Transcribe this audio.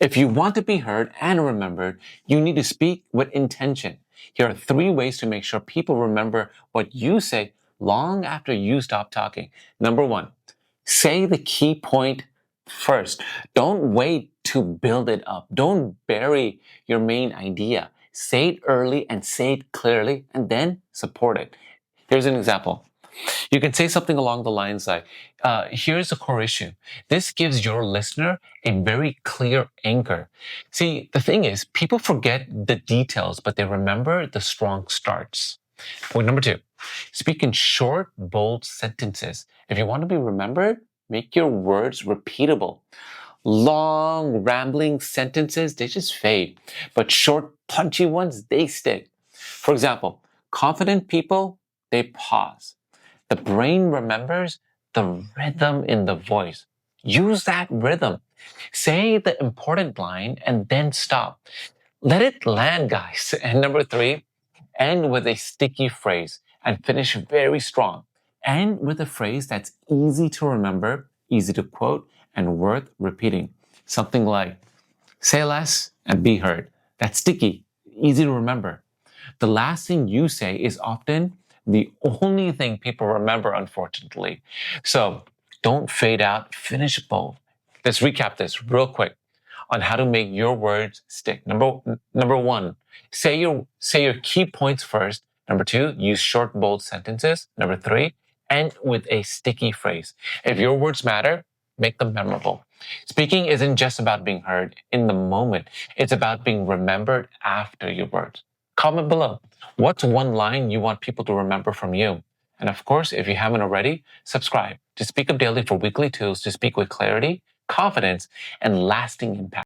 If you want to be heard and remembered, you need to speak with intention. Here are 3 ways to make sure people remember what you say long after you stop talking. Number 1, say the key point first. Don't wait to build it up. Don't bury your main idea. Say it early and say it clearly and then support it. Here's an example. You can say something along the lines like, here's the core issue. This gives your listener a very clear anchor. See, the thing is, people forget the details, but they remember the strong starts. Point number 2, speak in short, bold sentences. If you want to be remembered, make your words repeatable. Long, rambling sentences, they just fade. But short, punchy ones, they stick. For example, confident people, they pause. The brain remembers the rhythm in the voice. Use that rhythm. Say the important line and then stop. Let it land, guys. And number 3, end with a sticky phrase and finish very strong. End with a phrase that's easy to remember, easy to quote, and worth repeating. Something like, say less and be heard. That's sticky, easy to remember. The last thing you say is often the only thing people remember, unfortunately. So don't fade out, finish bold. Let's recap this real quick on how to make your words stick. Number 1, say your key points first. Number 2, use short, bold sentences. Number 3, end with a sticky phrase. If your words matter, make them memorable. Speaking isn't just about being heard in the moment. It's about being remembered after your words. Comment below. What's one line you want people to remember from you? And of course, if you haven't already, subscribe to Speak Up Daily for weekly tools to speak with clarity, confidence, and lasting impact.